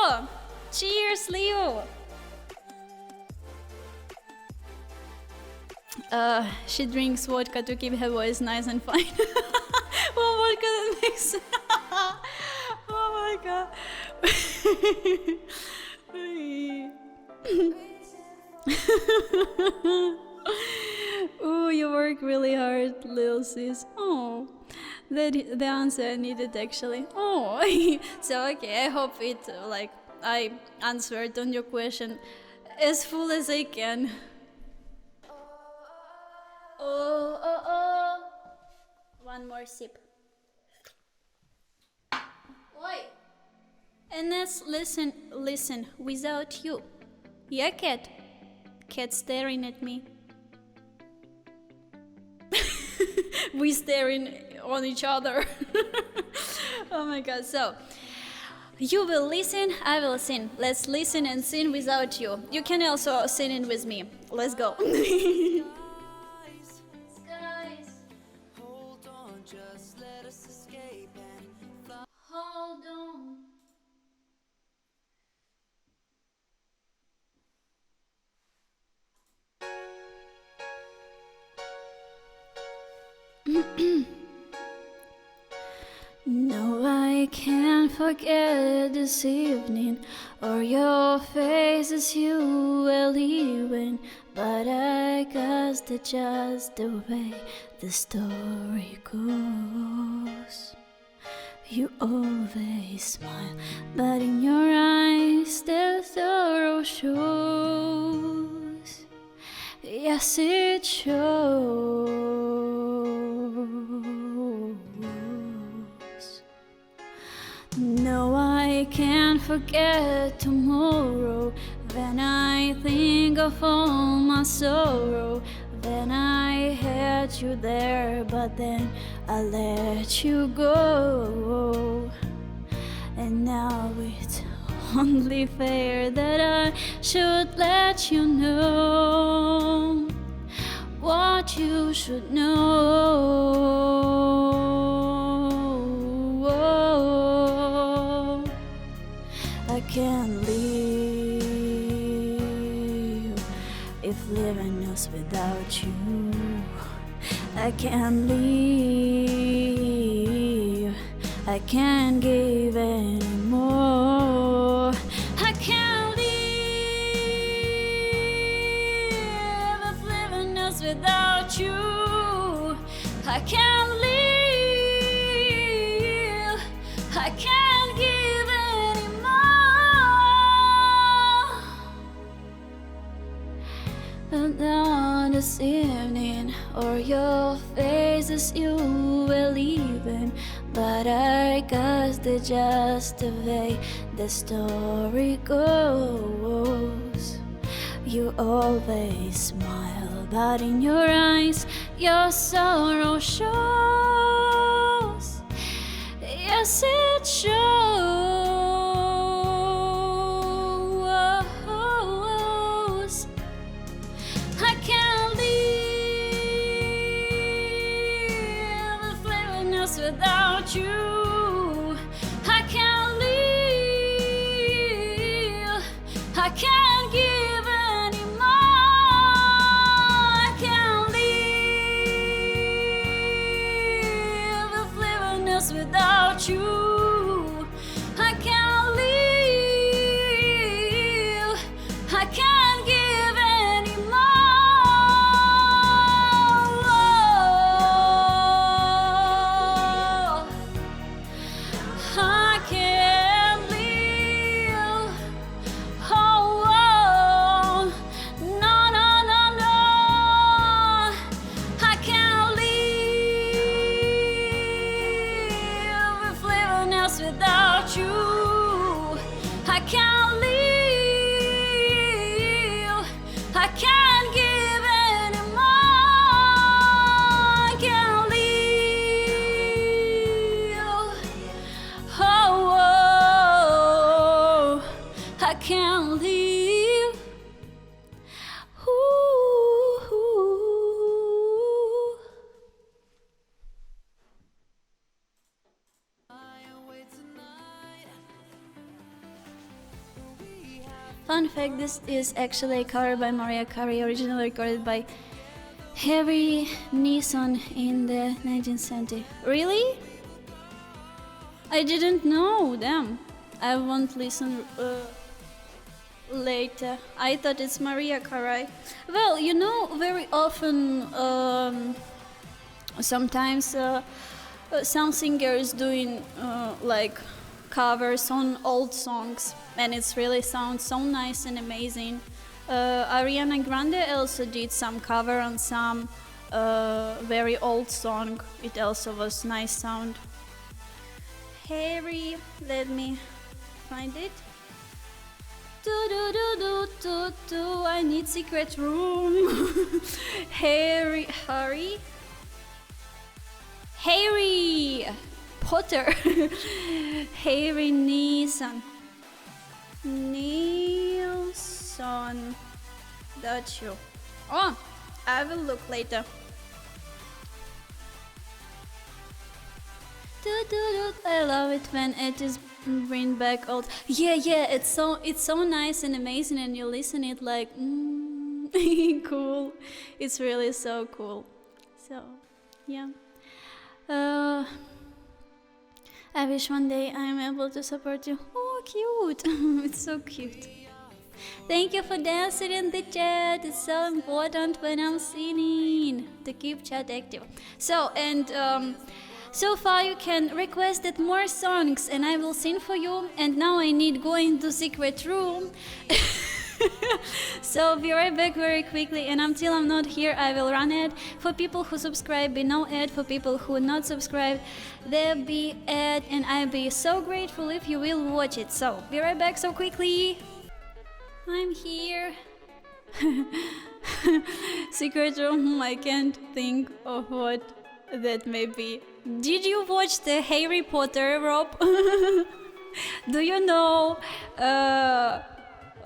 Leo! Cheers, Leo! She drinks vodka to keep her voice nice and fine. Oh, vodka that makes. Oh my god. Oh, you work really hard, little sis. Oh, the answer I needed actually. Oh, so okay. I hope I answered on your question as full as I can. Oh, oh, oh. One more sip. Oi. And let's listen, without you. Yeah, cat. Cat staring at me. We staring on each other. Oh my god, so you will listen, I will sing. Let's listen and sing without you. You can also sing it with me. Let's go. Skies, hold on, just let us escape and fly. Hold on. No, I can't forget this evening or your face as you were leaving, but I guess that's just the way the story goes. You always smile, but in your eyes the sorrow shows. Yes, it shows. No, I can't forget tomorrow when I think of all my sorrow. When I had you there, but then I let you go. And now it's only fair that I should let you know what you should know. I can't live if living is without you. I can't live, I can't give anymore. I can't live if living is without you. I can't live, I can't give anymore. And now this evening, or your face as you were leaving, but I guess that's just the way the story goes. You always smile, but in your eyes your sorrow shows. Yes, it shows. I can't live if living is without you. I can't live, I can't give anymore. I can't live if living is without you. I can't live, I can't give anymore. I can't live. Oh, no, no, no, no. I can't live if living is without you. I can't live, I can't give anymore. I can't live. Oh, I can't live. Ooh. Fun fact, this is actually a cover by Mariah Carey, originally recorded by Harry Nilsson in the 19th century. Really? I didn't know. Damn. I won't listen later. I thought it's Mariah Carey. Well, you know, very often, sometimes some singers doing like covers on old songs, and it's really sounds so nice and amazing. Ariana Grande also did some cover on some very old song. It also was nice sound. Harry, let me find it. I need secret room. Harry Potter. Harry Nilsson. That's you. Oh, I will look later. I love it when it is bring back old. Yeah, it's so nice and amazing, and you listen it like cool. It's really so cool. So yeah. I wish one day I'm able to support you. Oh, cute. It's so cute. Thank you for dancing in the chat. It's so important when I'm singing to keep chat active. So, and so far you can request more songs and I will sing for you. And now I need go into secret room. So be right back very quickly, and until I'm not here I will run ad. For people who subscribe, be no ad. For people who not subscribe, there be ad, and I'll be so grateful if you will watch it. So be right back so quickly. I'm here. Secret room, I can't think of what that may be. Did you watch the Harry Potter, Rob? Do you know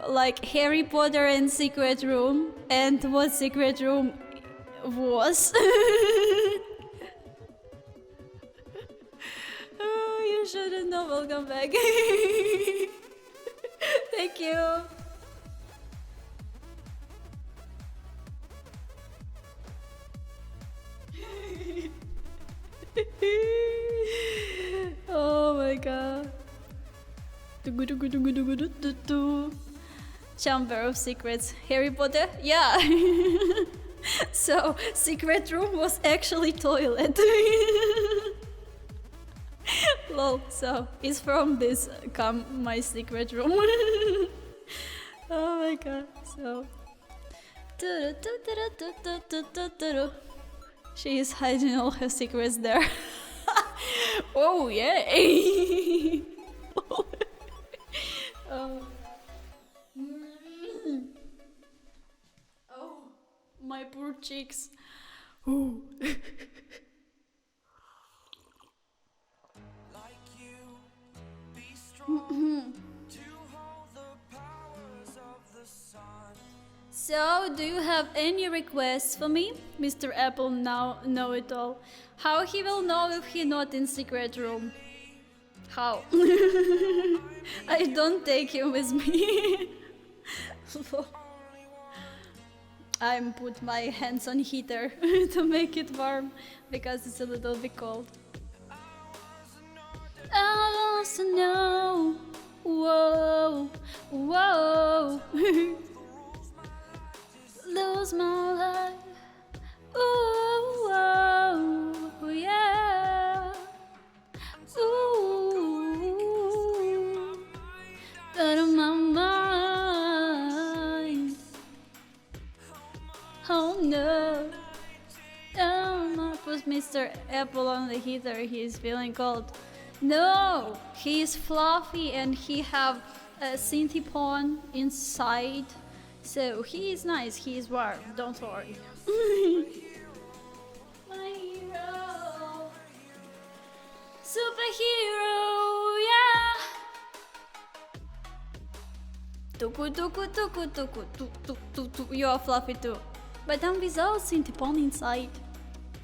like Harry Potter and Secret Room, and what Secret Room was? Oh, you shouldn't know. Welcome back. Thank you. Oh my god. Chamber of Secrets. Harry Potter? Yeah. So, secret room was actually toilet. Lol, so it's from this come my secret room. Oh my god, so she is hiding all her secrets there. Oh yay. Oh. Oh, my poor cheeks. Ooh. So, do you have any requests for me? Mr. Apple now know it all. How he will know if he not in secret room? How? I don't take him with me. I'm put my hands on heater to make it warm because it's a little bit cold. I want to know. Whoa, whoa. Lose my life. Ooh, oh, yeah. Ooh, out of my mind. Oh no. Oh no. Put Mr. Apple on the heater. He is feeling cold. No, he is fluffy and he have a synthepon inside. So he is nice, he is warm, don't worry. My hero, superhero, yeah. Tuku tuku tuku tuku tuku tuku. You are fluffy too, but I'm without synthepon inside.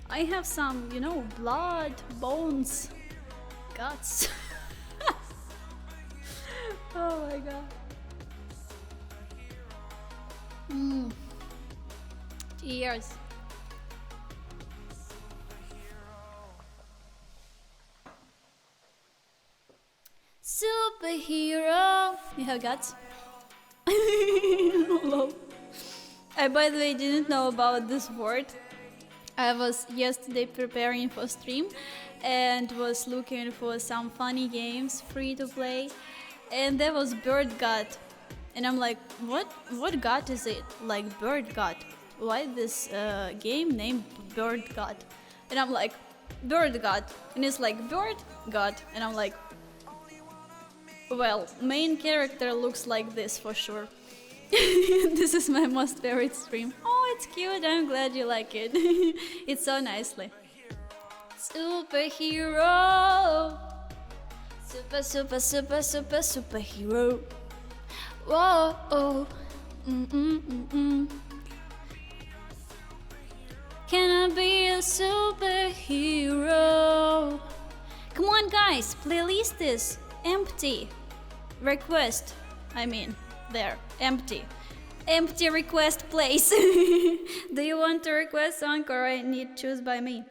I have some, you know, blood, bones, guts. Oh my god. Cheers. Superhero. You have guts? Lol. I, by the way, didn't know about this word. I was yesterday preparing for stream and was looking for some funny games free to play, and there was Bird God, and I'm like, what god is it? Like Bird God? Why this game named Bird God? And I'm like, Bird God, and it's like Bird God, and I'm like, well, main character looks like this for sure. This is my most favorite stream. Oh, it's cute. I'm glad you like it. It's so nicely. Superhero. Superhero. Whoa. Oh. Can I be a superhero? Come on, guys. Playlist is empty. Request. There, empty request place. Do you want to request song or I need choose by me?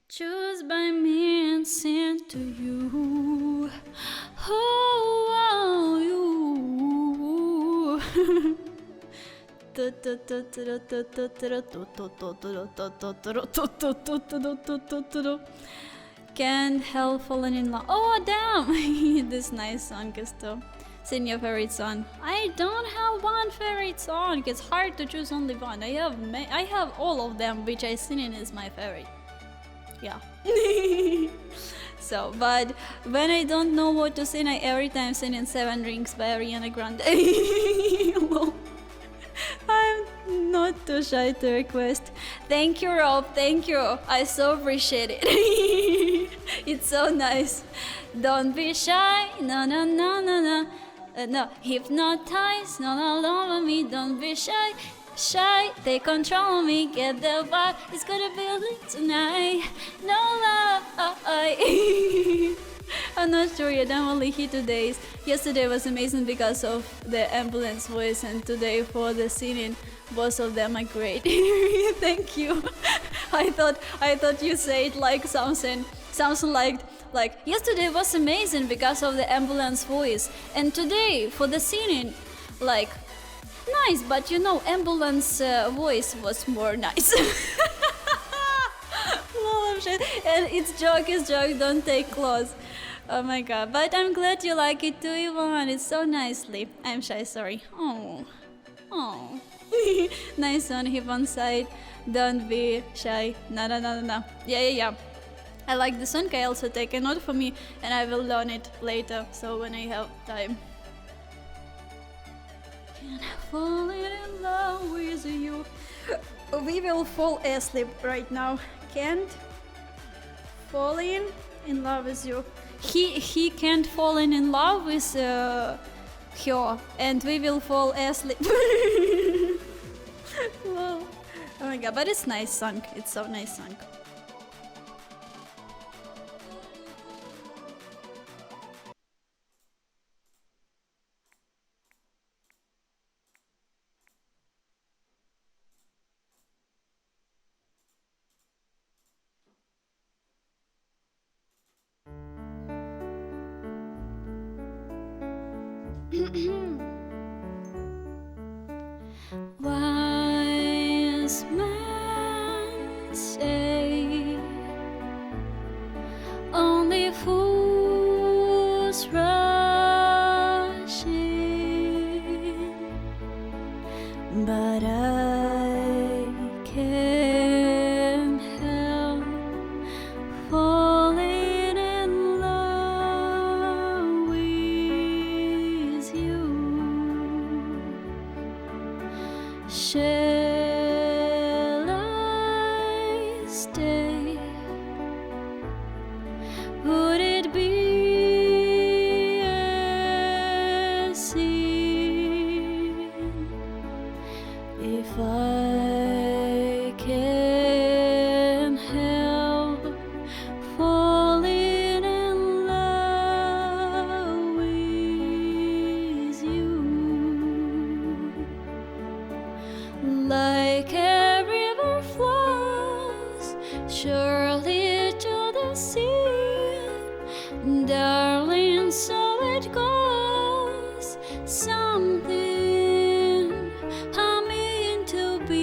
Choose by me and send to you. Oh, you. Can't help falling in love. Oh damn! This nice song is too. Sing your favorite song. I don't have one favorite song. It's hard to choose only one. I have all of them, which I sing in is my favorite. Yeah. So, but when I don't know what to sing, I every time sing in Seven Rings by Ariana Grande. Well, I'm not too shy to request. Thank you, Rob. Thank you. I so appreciate it. It's so nice. Don't be shy. No, no, no, no, no. No, hypnotize, not all over me, don't be shy, take control of me, get the vibe, it's gonna be lit tonight, no lie. I'm not sure yet, I'm only here 2 days. Yesterday was amazing because of the ambulance voice, and today for the singing, both of them are great. Thank you. I thought you said like something like yesterday was amazing because of the ambulance voice, and today for the singing, like nice, but you know, ambulance voice was more nice. Lol, shit. And it's joke, don't take close. Oh my god, but I'm glad you like it too, Ivan. It's so nicely. I'm shy, sorry. Oh. Nice on hip on side. Don't be shy. No. Yeah. I like the song. I also take a note for me, and I will learn it later. So when I have time. Can I fall in love with you? We will fall asleep right now. Can't fall in love with you. He can't fall in love with her, and we will fall asleep. Wow. Oh my god, but it's nice song. It's so nice song. Wise men say only fools rush in, but I can't help falling in love with you. Shall I stay? Would it be darling, so it goes. Something I'm meant to be.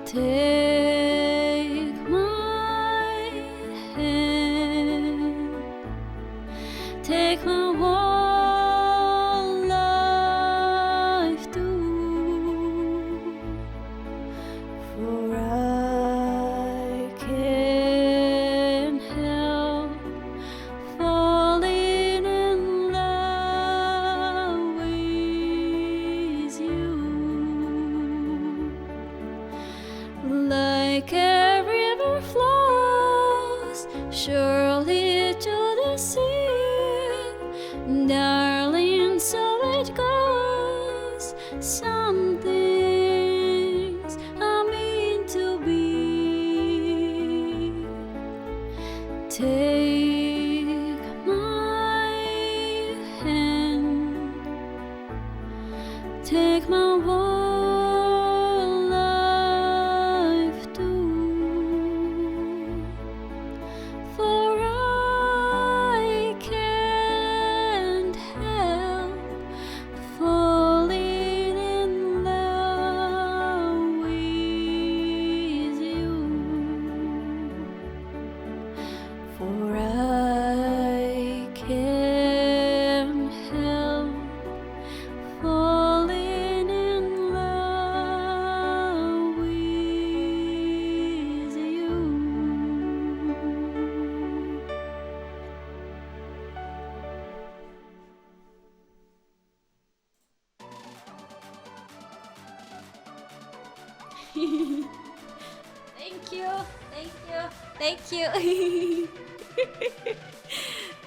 Take my hand, take my whole life too, for I can't help falling in love with you. Like a river flows surely to the sea, darling, so it goes. Some things are meant to be. Take my hand, take my whole life too, for I can't help falling in love with you, for I can't help falling in love with you. Thank you, thank you, thank you.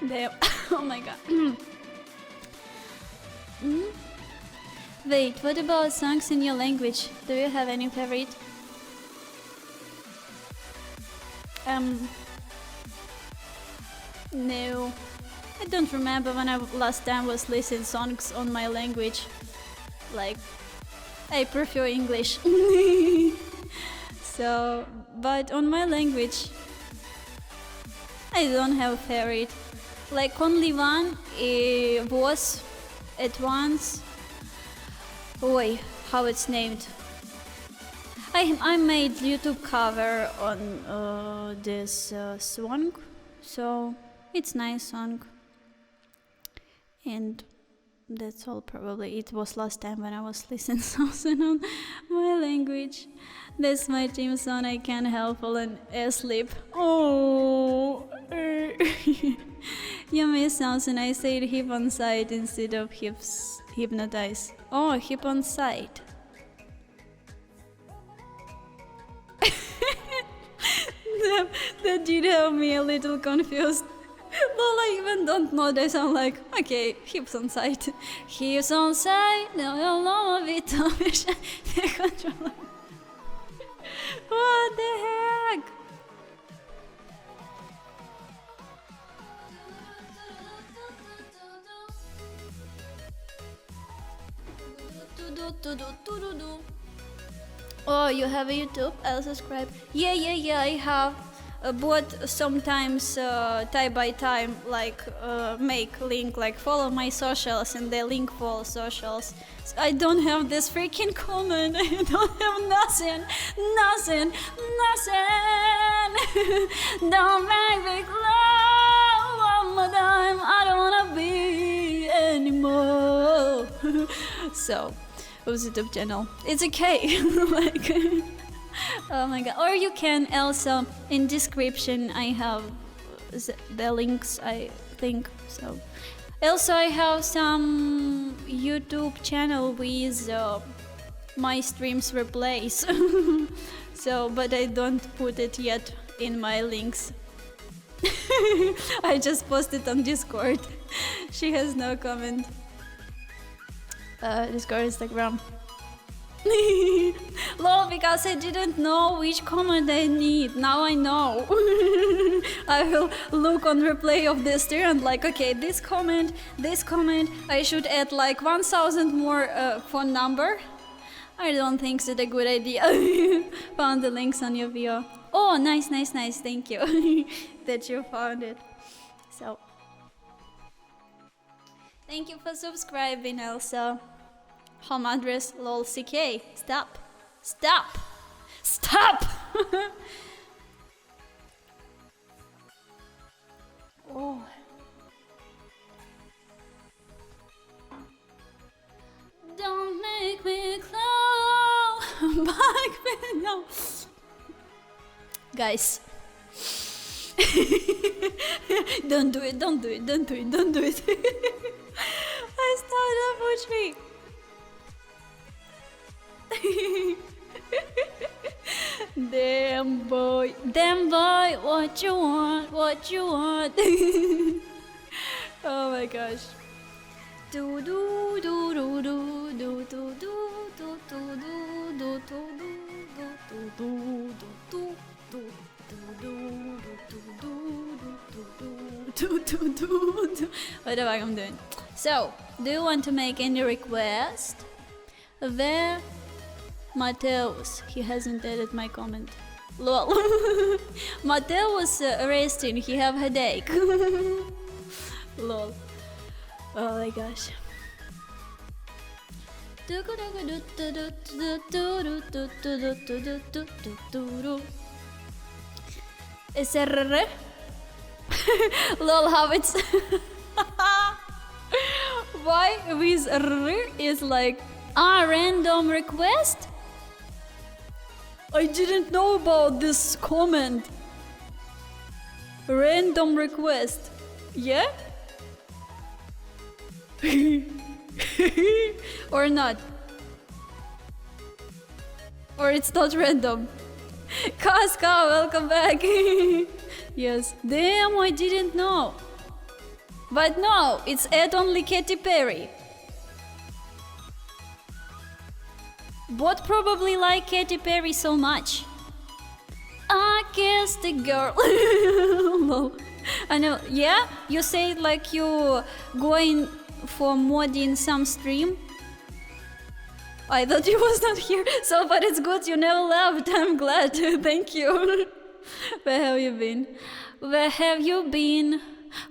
Damn. Oh my god. Wait, what about songs in your language? Do you have any favorite? No. I don't remember when I last time was listening songs on my language. Like, I prefer English. So, but on my language, I don't have a favorite. Like only one was at once. Oi, how it's named? I made YouTube cover on this song, so it's nice song. And that's all probably. It was last time when I was listening something on my language. That's my theme song. I can't help falling asleep. Oh. You missed something. I said hip on side instead of hips hypnotize. Oh, hip on side. That did have me a little confused. Well, I even don't know this. I'm like, okay, hips on side. Hips on side, no, no, no, what the heck? Oh, you have a YouTube? I'll subscribe. Yeah, I have. But sometimes time by time, like make link, like follow my socials, and they link for socials. So I don't have this freaking comment. I don't have nothing. Don't make me cry one more time. I don't wanna be anymore. So, who's YouTube channel? It's okay. Like. Oh my god. Or you can also, in description I have the links, I think. So also I have some YouTube channel with my streams replays. So, but I don't put it yet in my links. I just posted on Discord. She has no comment. Discord, Instagram. Lol, because I didn't know which comment I need. Now I know. I will look on replay of this turn, like, okay, this comment, I should add like 1000 more phone number. I don't think it's a good idea. Found the links on your video. Oh, nice, nice, nice. Thank you that you found it. So, thank you for subscribing also. Home address lolck. Stop. Stop. Stop. Oh. Don't make me close back me no. Guys. Don't do it, don't do it, don't do it, don't do it. I started push me. Damn boy, what you want, what you want. Oh my gosh. Do do do do do do do do do do do do do do do. Whatever I'm doing. So, do you want to make any request? Where Mateus? He hasn't added my comment. Lol. Mateo was resting. He have headache. Lol. Oh my gosh. SRR. Lol, how it's why with R is like random request? I didn't know about this comment. Random request. Yeah? Or not? Or it's not random? Kaska, welcome back. Yes. Damn, I didn't know. But no, it's add only Katy Perry. Bot probably like Katy Perry so much. I kissed the girl. I know, yeah? You say like you going for modding some stream? I thought you was not here, so but it's good you never left. I'm glad. Thank you. Where have you been? Where have you been?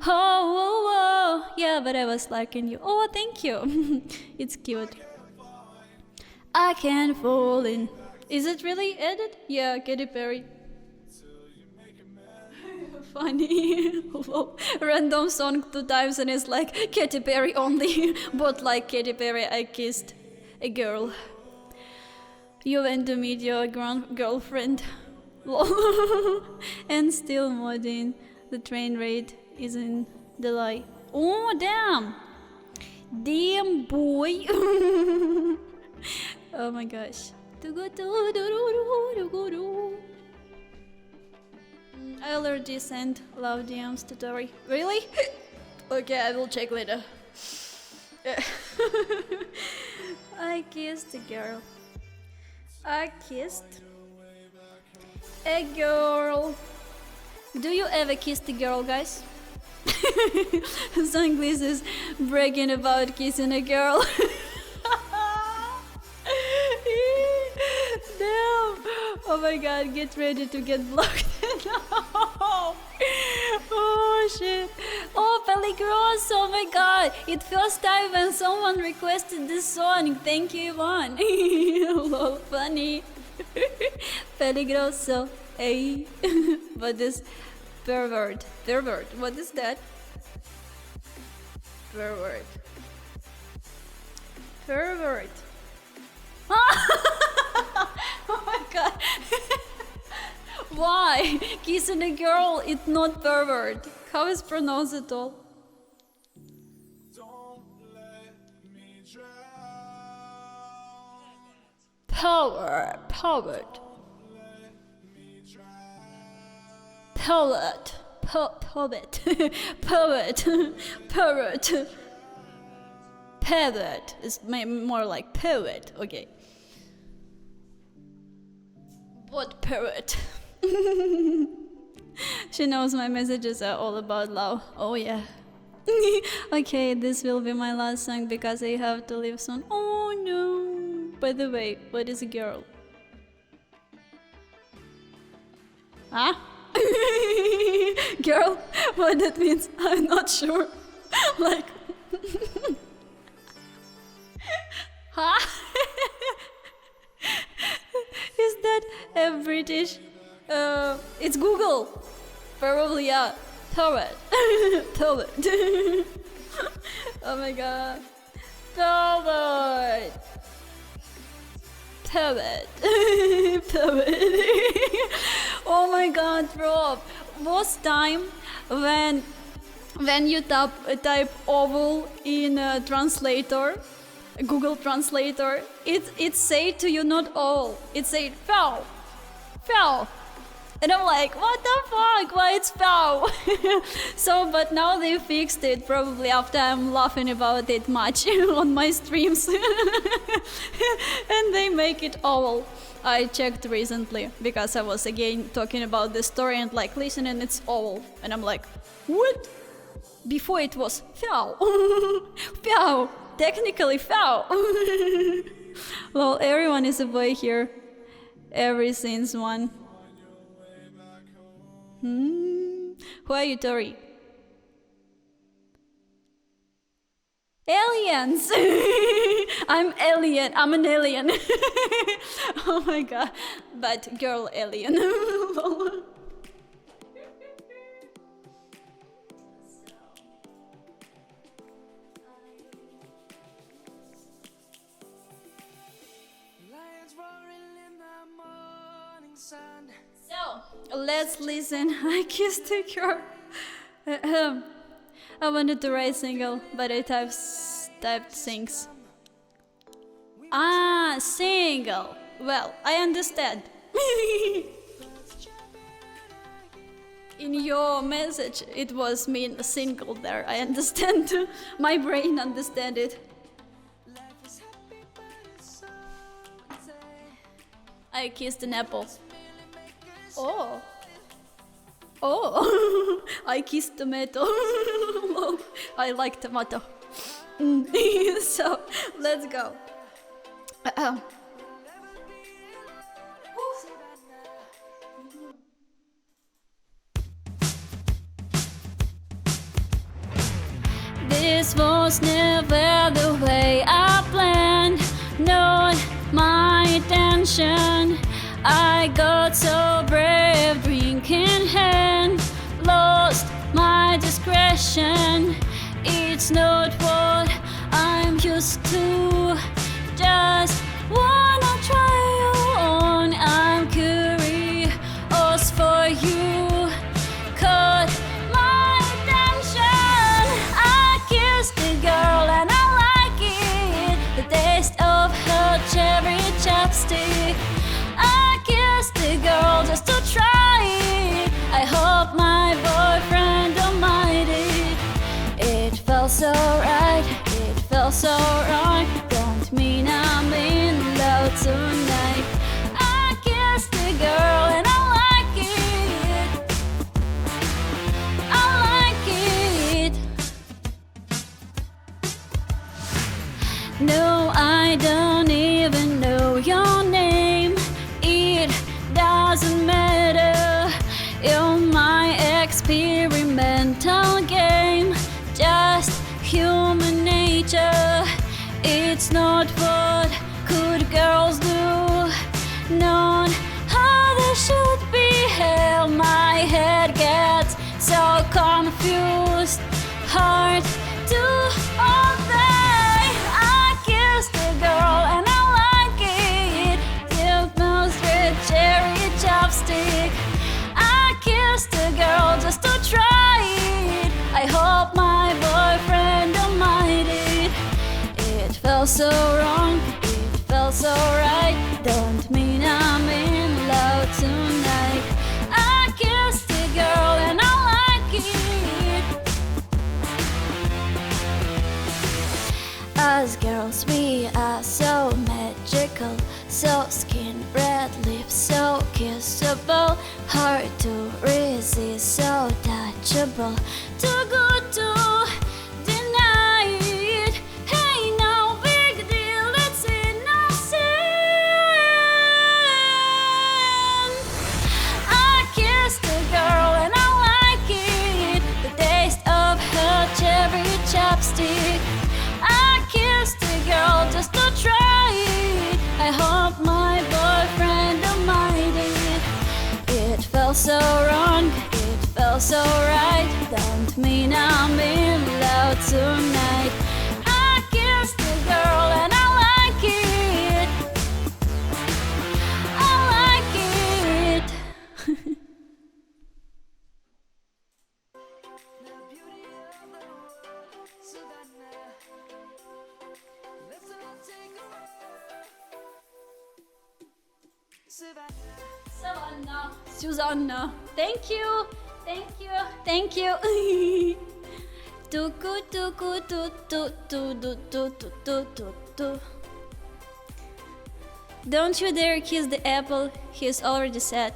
Oh, yeah, but I was liking you. Oh, thank you. It's cute. I can't fall in. Is it really added? Yeah, Katy Perry. Funny. Random song 2 times and it's like Katy Perry only. But like Katy Perry, I kissed a girl. You went to meet your girlfriend. And still modding. The train rate is in the lie. Oh, damn. Damn, boy. Oh my gosh. I already sent love DMs to Tori. Really? Okay, I will check later. I kissed a girl. I kissed a girl. Do you ever kiss a girl, guys? Sunglass is bragging about kissing a girl. Damn. Oh my god, get ready to get blocked. No. Oh shit. Oh, Pelligroso, oh my god. It's first time when someone requested this song. Thank you, Ivan. Lol, funny. Pelligroso. Hey. What is pervert? Pervert. What is that? Pervert. Pervert. Oh my god. Why? Kissing a girl, it's not pervert. How is pronounced at all? Power. Powered. Poet. Poet. Poet. Poet. Poet is more like poet. Okay. What poet? She knows my messages are all about love. Oh yeah. Okay, this will be my last song because I have to leave soon. Oh no. By the way, what is a girl? Huh? Girl, what that means, I'm not sure. Like, huh? Is that a British? It's Google. Probably, yeah. Toilet. Toilet. Oh my god. Toilet. Toilet. Toilet. Oh my god, bro. Was time when you type oval in a translator, Google Translator, it say to you not all. It say foul. Foul. And I'm like, what the fuck? Why it's foul? So, but now they fixed it, probably after I'm laughing about it much on my streams. And they make it oval. I checked recently because I was again talking about this story and like, listen, and it's oval. And I'm like, what? Before it was foul. Foul. Technically foul. Well, everyone is a boy here. Ever since one. Who are you, Tori? Aliens! I'm alien. I'm an alien. Oh my god. But girl alien. So, let's listen. I kissed a girl. I wanted to write single, but I typed sings. Ah, single. Well, I understand. In your message, it was mean single there. I understand. My brain understand it. I kissed an apple. Oh. Oh. I kissed tomato. I like tomato. So, let's go. This was never the way I planned. Not my intention. I got so brave, drink in hand, lost my discretion. It's not what I'm used to. Just wanna try you on. I'm curious for you. Caught my attention. I kissed the girl and I like it. The taste of her cherry chapstick. I kissed the girl just to try it. I hope my boyfriend don't mind it. It felt so right, it felt so wrong. Don't mean I'm in love tonight. I kissed the girl and I like it. I like it. No, I don't even know your name. It doesn't matter in my experimental game. Just human nature. It's not what good girls do. Not how they should behave. My head gets so confused. Hard to obey. I kissed the girl and I like it. Give me straight cherry chopstick. I kissed the girl just to try it. I hope my boyfriend don't mind it. It felt so wrong, it felt so right. Don't mean I'm in love tonight. I kissed the girl and I like it. Us girls, we are so magical. So skin, red lips, so kissable. Hard to resist, so touchable. Too good to deny it. Hey, no big deal, it's innocent. I kissed feels alright. Don't mean I'm in love tonight. I kissed the girl and I like it. I like it. Savannah, Susanna, thank you, thank you, thank you. Tuku tuku tu tu tu tu tu tu tu tu tu. Don't you dare kiss the apple, he's already said.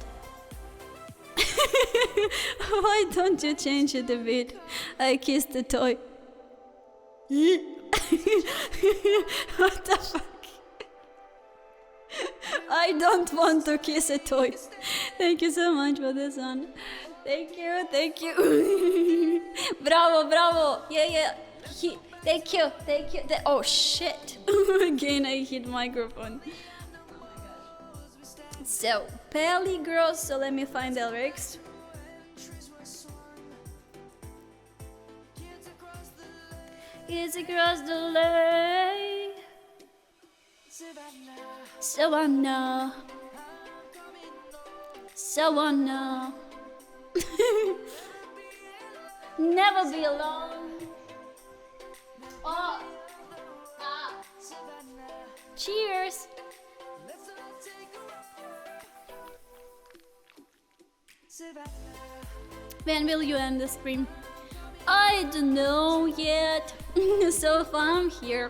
Why don't you change it a bit? I kissed the toy. What the fuck? I don't want to kiss a toy. Thank you so much for this one. Thank you, thank you. Bravo, bravo. Yeah, yeah. Thank you, thank you. Oh shit. Again, I hit microphone. So, Pelligroso, let me find the lyrics. Kids across the lake. Savannah, Savannah. Never be alone. Oh, ah. Cheers. When will you end the stream? I don't know yet. So far I'm here.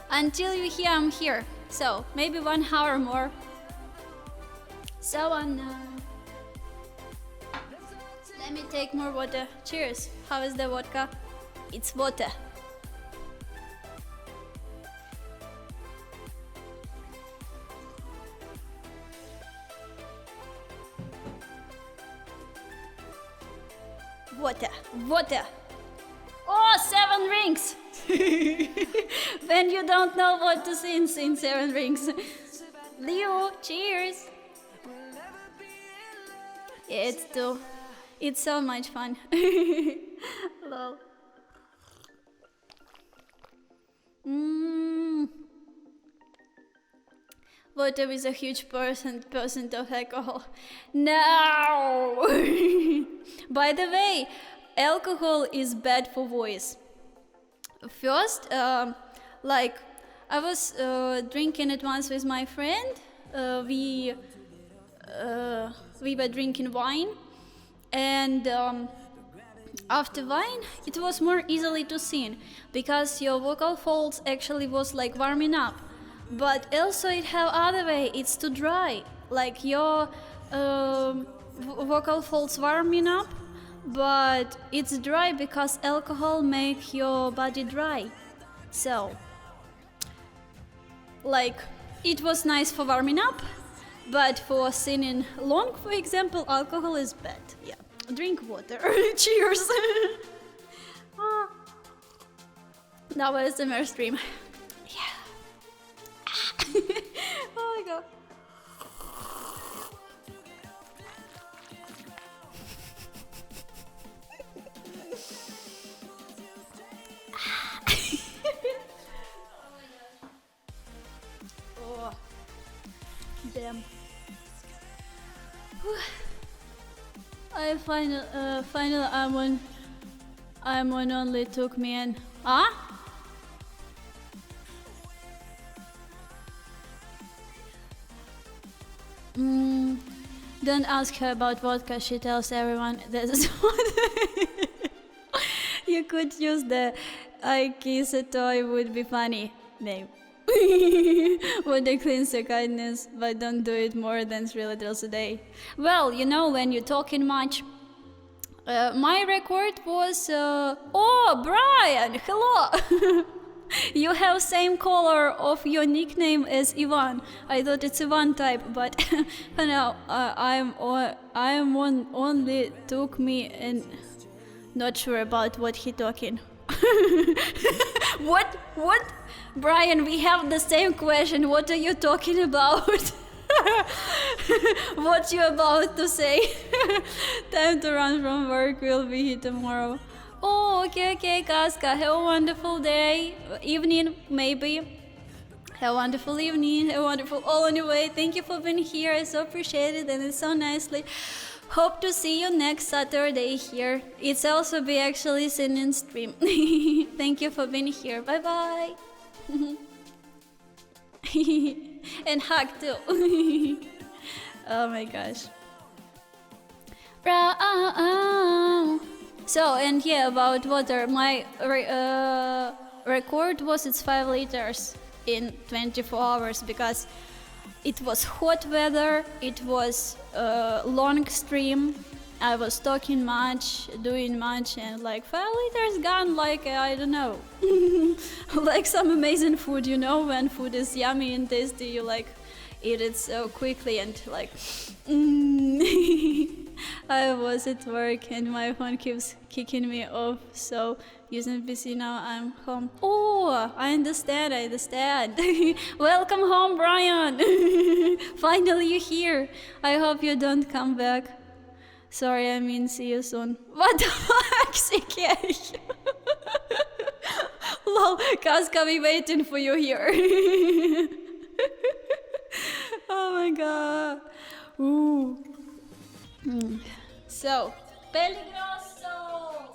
Until you're here, I'm here. So, maybe 1 hour more. Savannah. Let me take more water. Cheers. How is the vodka? It's water. Water. Water. Oh, 7 rings. When you don't know what to sing 7 rings. Leo, cheers. It's so much fun. Lol. Water with a huge percent of alcohol. No. By the way, alcohol is bad for voice. First, like I was drinking it once with my friend. We were drinking wine, and after wine, it was more easily to sing because your vocal folds actually was like warming up. But also it have other way. It's too dry. Like your vocal folds warming up, but it's dry because alcohol make your body dry. So, like, it was nice for warming up, but for singing long, for example, alcohol is bad. Yeah, drink water. Cheers. Now is the mere stream. Yeah. Oh my god. Oh, damn. I final I'm on only took me in. Huh? Don't ask her about vodka, she tells everyone that's what. You could use the I kiss a toy would be funny name. What a cleanser kindness, but don't do it more than 3 liters a day. Well, you know, when you're talking much. My record was, oh, Brian, hello! You have same color of your nickname as Ivan. I thought it's Ivan type, but for now, I'm on only took me and not sure about what he talking. What? Brian, we have the same question. What are you talking about? what you about to say. Time to run from work, we'll be here tomorrow. Oh, okay, Kaska, have a wonderful day, evening, maybe. Have a wonderful evening, have a wonderful all on your way. Thank you for being here, I so appreciate it, and it's so nicely. Hope to see you next Saturday here. It's also be actually singing stream. Thank you for being here, bye bye. And hug too. Oh my gosh. So, and yeah, about water, my record was it's 5 liters in 24 hours because it was hot weather, it was long stream, I was talking much, doing much, and like 5 liters gone like, I don't know, like some amazing food, you know, when food is yummy and tasty, you like eat it so quickly and like, I was at work and my phone keeps kicking me off, so using PC now, I'm home. Oh, I understand. Welcome home, Brian. Finally you're here. I hope you don't come back. Sorry, I mean see you soon. What the fuck, CK? Lol, Kaska, we waiting for you here. Oh my god. Ooh. So, Pelligroso.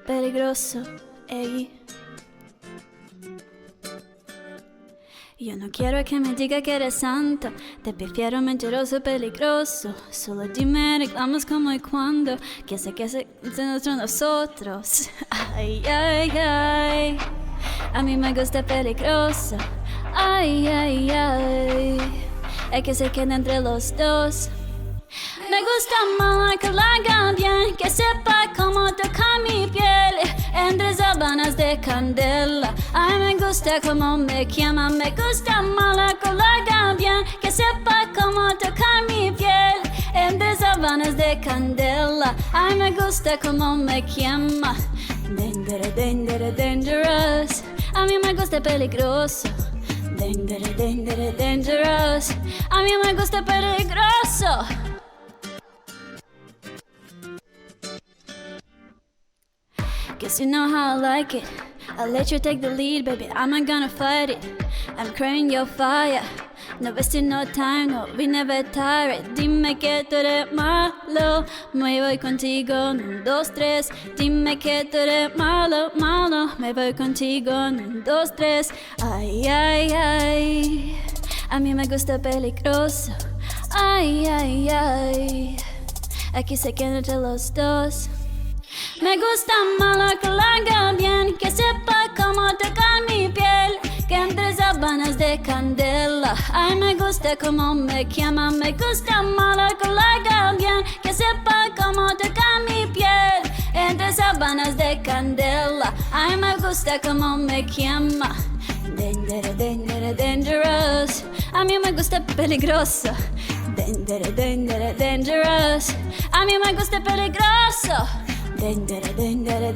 Pelligroso, ey. Yo no quiero que me diga que eres santo, te prefiero mentiroso, peligroso. Solo dime, reclamos cómo y cuándo, que sé que es entre nosotros. Ay, ay, ay, a mí me gusta peligroso. Ay, ay, ay, es que se queda entre los dos. Me gusta mala que la haga bien, que sepa cómo tocar mi piel entre sábanas de candela. Ay, me gusta cómo me quema, me gusta mala que la haga bien, que sepa cómo tocar mi piel entre sábanas de candela. Ay, me gusta cómo me quema. Dangerous. A mí me gusta peligroso. Dangerous. A mí me gusta peligroso. Guess you know how I like it. I'll let you take the lead, baby, I'm not gonna fight it. I'm craving your fire. No wasting no time, no, we never tire. Dime que tú eres malo, me voy contigo en 1, 2, 3. Dime que tú eres malo, me voy contigo en 1, 2, 3. Ay, ay, ay, a mí me gusta peligroso. Ay, ay, ay, aquí se queda entre los dos. Me gusta malo que la haga bien, que sepa cómo tocar mi piel, que entre sábanas de candela. Ay, me gusta cómo me quema, me gusta malo que la haga bien, que sepa cómo tocar mi piel, entre sábanas de candela. Ay, me gusta cómo me quema. Dangerous. A mí me gusta peligroso. Dangerous. A mí me gusta peligroso.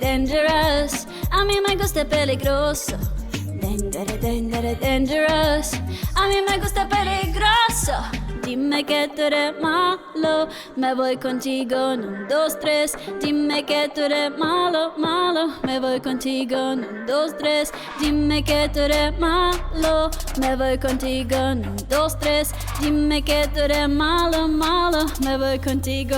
Dangerous. A mí me gusta peligroso. Dangerous. A mí me gusta peligroso. Dime que tú eres malo, me voy contigo en 1, 2, 3. Dime que tú eres malo, me voy contigo en 1, 2, 3. Dime que tú eres malo, me voy contigo en 1, 2, 3. Dime que tú eres malo, me voy contigo.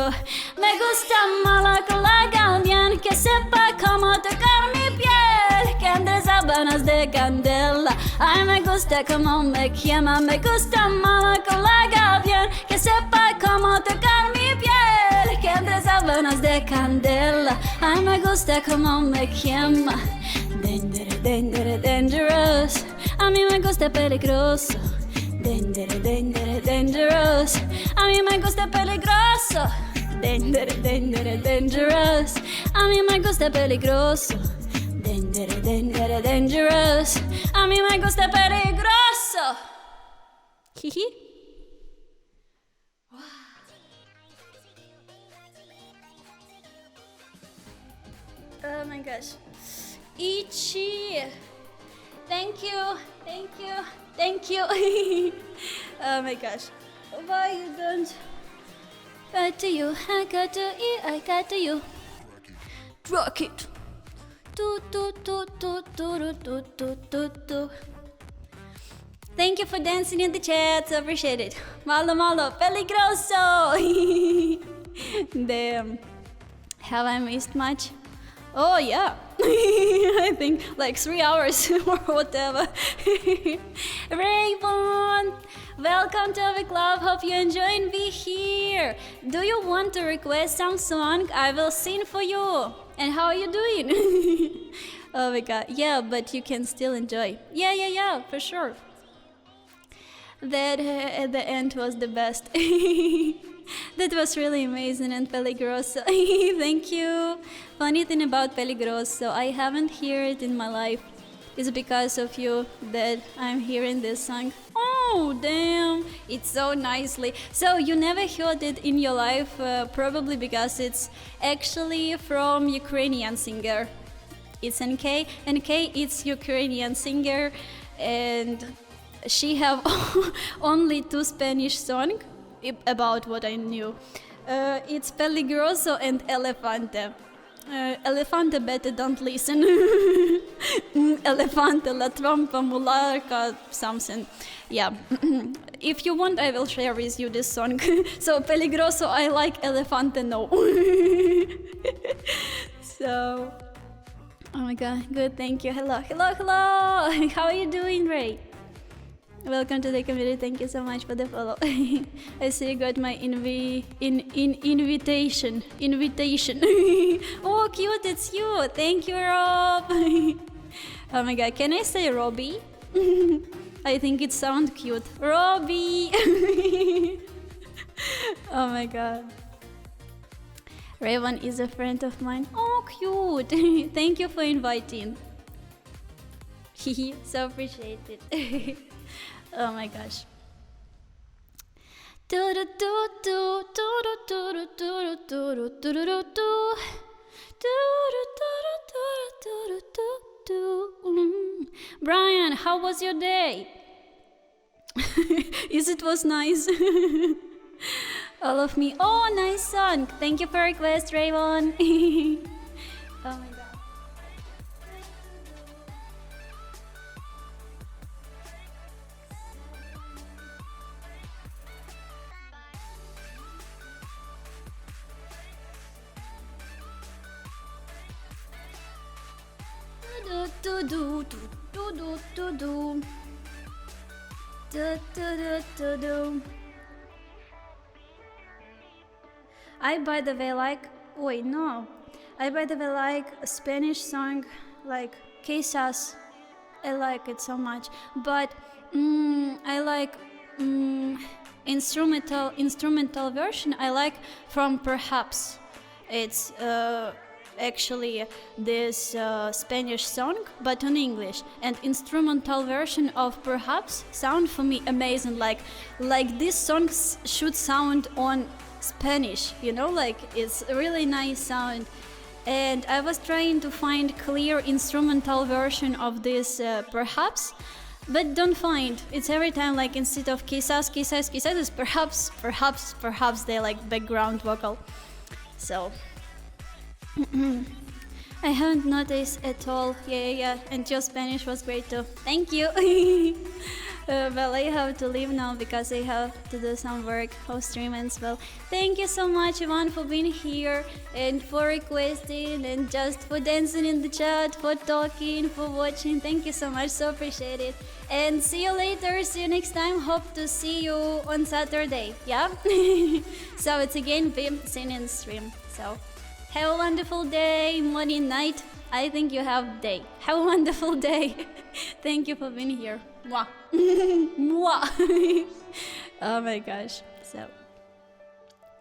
Me gusta malo que la haga bien, que sepa cómo tocar mi piel, que entre sábanas de candela. Ay, me gusta cómo me quema, me gusta malo que la haga bien, que sepa cómo tocar mi piel, que entre sábanas de candela. Ay, me gusta cómo me quema. Dangerous. A mí me gusta peligroso. Dangerous. A mí me gusta peligroso. Dangerous. A mí me gusta peligroso. Dangerous. A mí me gusta peligroso. Jiji. Oh my gosh. Itchy. Thank you. Thank you. Thank you. Oh my gosh. Why you don't? Got to you. I got to you. I got to you. Rock it. Do do do do do do do do do. Thank you for dancing in the chat. Appreciate it. Malo malo. Pelligroso. Damn. Have I missed much? Oh yeah. I think like 3 hours or whatever. Raymond, welcome to our club. Hope you enjoy and be here. Do you want to request some song? I will sing for you. And how are you doing? Oh my god. Yeah, but you can still enjoy. Yeah, for sure. That at the end was the best. That was really amazing. And Pelligroso, thank you. Funny thing about Pelligroso, I haven't heard it in my life. It's because of you that I'm hearing this song. Oh damn, it's so nicely. So you never heard it in your life, probably because it's actually from Ukrainian singer. It's NK. NK, it's Ukrainian singer, and she have only 2 Spanish songs about what I knew. It's Pelligroso and Elefante. Elefante, better don't listen. Elefante, la trompa, mularca, something. Yeah. If you want, I will share with you this song. So Pelligroso, I like. Elefante, no. So, oh my god, good, thank you. Hello. How are you doing, Ray? Welcome to the community. Thank you so much for the follow. I see you got my invitation. Oh, cute, it's you. Thank you, Rob. Oh my god, can I say Robbie? I think it sounds cute. Robbie. Oh my god. Raven is a friend of mine. Oh, cute. Thank you for inviting. So appreciate it. Oh my gosh. Brian, how was your day? Yes, it was nice. All of me. Oh, nice song. Thank you for request, Raven. Oh my god. I by the way like, wait, no, I by the way like a Spanish song like Quizás. I like it so much, but I like instrumental version. I like from Perhaps. It's actually this Spanish song, but in English, and instrumental version of Perhaps sound for me amazing. Like these songs should sound on Spanish, you know, like it's a really nice sound. And I was trying to find clear instrumental version of this Perhaps, but don't find. It's every time like instead of quizás, it's perhaps they like background vocal. So I haven't noticed at all. Yeah. And your Spanish was great too. Thank you. Well, I have to leave now because I have to do some work off stream as well. Thank you so much, Ivan, for being here and for requesting and just for dancing in the chat, for talking, for watching. Thank you so much. So appreciate it. And see you later. See you next time. Hope to see you on Saturday. Yeah? So it's again Vim singing stream. So have a wonderful day, morning, night. I think you have day. Have a wonderful day. Thank you for being here. Mwah. Mwah. Oh my gosh. So